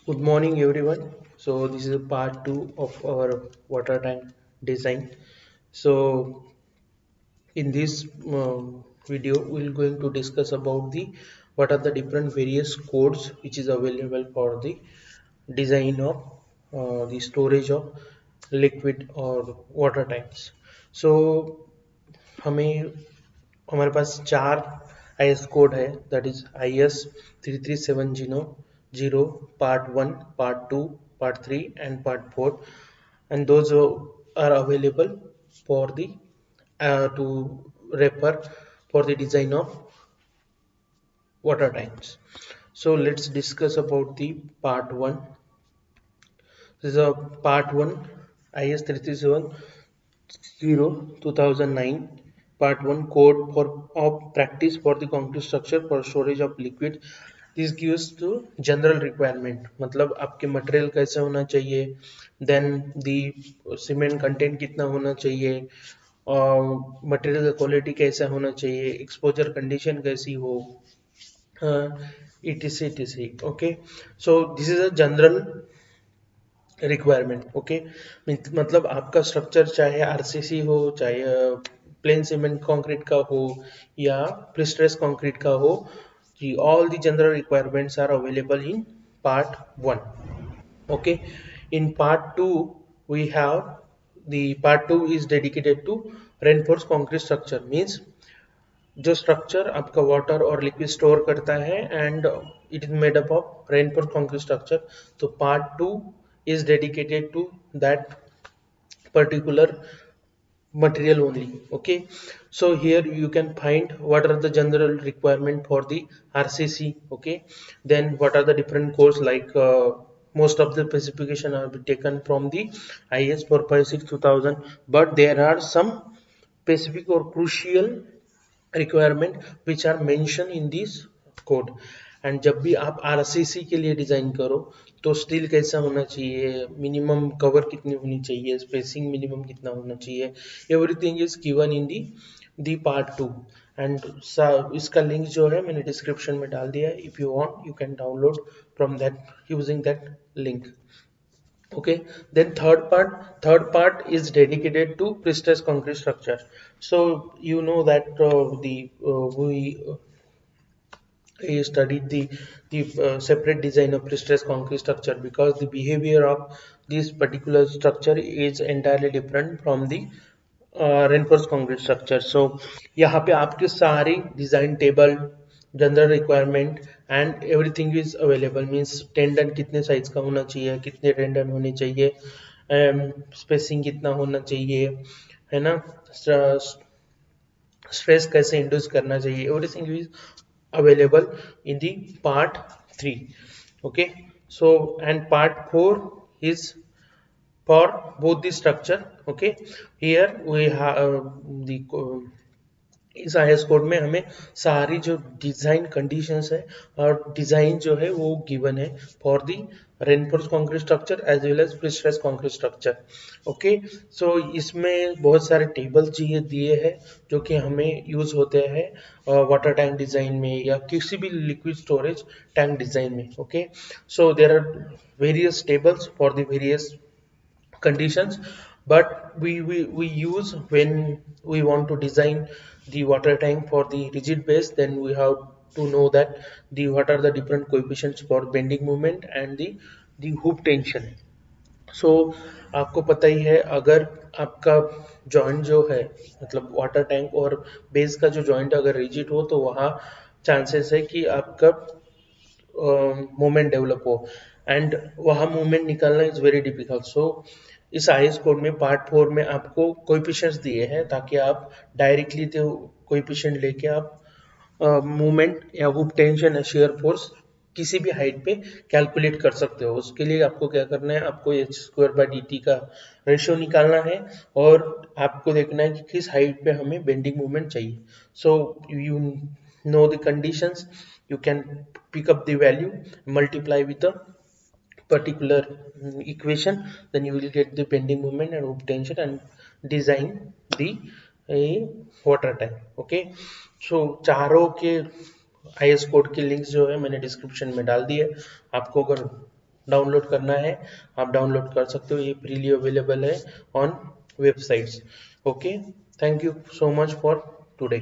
Good morning, everyone. So this is a part two of our water tank design. So in this video, we're going to discuss about the what are the different various codes which is available for the design of the storage of liquid or water tanks. So हमें हमारे पास चार IS code है that is IS 33700 part 1 part 2 part 3 and part 4 and those are available for the to refer for the design of water tanks. So let's discuss about the part 1. This is a part 1 IS 33700 2009 part 1 code for of practice for the concrete structure for storage of liquid. This gives to general requirement मतलब आपके material कैसे होना चाहिए, then दी cement content कितना होना चाहिए, और material का क्वालिटी कैसा होना चाहिए, एक्सपोजर कंडीशन कैसी हो, etc. Okay, so this is a general requirement. Okay, मतलब आपका स्ट्रक्चर चाहे आरसीसी हो, चाहे प्लेन सीमेंट कंक्रीट का हो या प्रीस्ट्रेस कंक्रीट का हो, all the general requirements are available in part 1. Okay, in part 2 we have the part 2 is dedicated to reinforced concrete structure. Means जो स्ट्रक्चर आपका वाटर और लिक्विड स्टोर करता है and it is made up of reinforce concrete structure. तो part 2 is dedicated to that particular material only. Okay, so here you can find what are the general requirement for the RCC. Okay, then what are the different codes like most of the specification are taken from the IS 456 2000, but there are some specific or crucial requirement which are mention in this code. And जब भी आप RCC के लिए design करो तो steel कैसा होना चाहिए, मिनिमम कवर कितनी होनी चाहिए, स्पेसिंग मिनिमम कितना होना चाहिए, everything is given in the part 2. And इसका लिंक जो है मैंने डिस्क्रिप्शन में डाल दिया है. If you want you can download from that using that link. Okay, then third part is dedicated to pre-stressed concrete structure. So you know that we studied the separate design of pre-stressed concrete structure because the behavior of this particular structure is entirely different from the reinforced concrete structure. So यहाँ पे आपके सारी design table, general requirement and everything is available. Means tendon कितने size का होना चाहिए, कितने tendon होने चाहिए, स्पेसिंग कितना होना चाहिए, है ना, स्ट्रेस कैसे इंड्यूस करना चाहिए, everything is available in the part 3. Okay, so and part 4 is for both the structure. Okay, here we have the इस IS कोड में हमें सारी जो डिजाइन कंडीशंस है और डिजाइन जो है वो गिवन है for the reinforced concrete structure as well as prestressed concrete structure. Okay, so इसमें बहुत सारे टेबल चाहिए दिए हैं जो कि हमें यूज होते हैं वाटर टैंक डिजाइन में या किसी भी लिक्विड स्टोरेज टैंक डिजाइन में. Okay, so there are various tables for the various conditions, but we use when we want to design the water tank for the rigid base, then we have to know that the what are the different coefficients for bending moment and the hoop tension. सो आपको पता ही है अगर आपका joint जो है मतलब water tank और base का जो जॉइंट अगर रिजिड हो तो वहाँ चांसेस है कि आपका मोमेंट डेवलप हो एंड वहाँ मूवमेंट निकालना इज वेरी डिफिकल्ट. सो इस IS कोड में पार्ट 4 में आपको कोएफिशिएंट्स दिए हैं ताकि आप डायरेक्टली तो कोएफिशिएंट लेके आप मूवमेंट या हुप टेंशन या शेयर फोर्स किसी भी हाइट पे कैलकुलेट कर सकते हो. उसके लिए आपको क्या करना है, आपको h²/dt का रेशियो निकालना है और आपको देखना है कि किस हाइट पे हमें बेंडिंग मूवमेंट चाहिए. So you know the conditions, you can pick up the value, multiply with a particular equation, then you will get the bending moment and hoop tension and design the water tank. Okay, so चारों के IS code के links जो है मैंने description में डाल दिए. आपको अगर डाउनलोड करना है आप डाउनलोड कर सकते हो, ये फ्रीली अवेलेबल है on websites. Okay, thank you so much for today.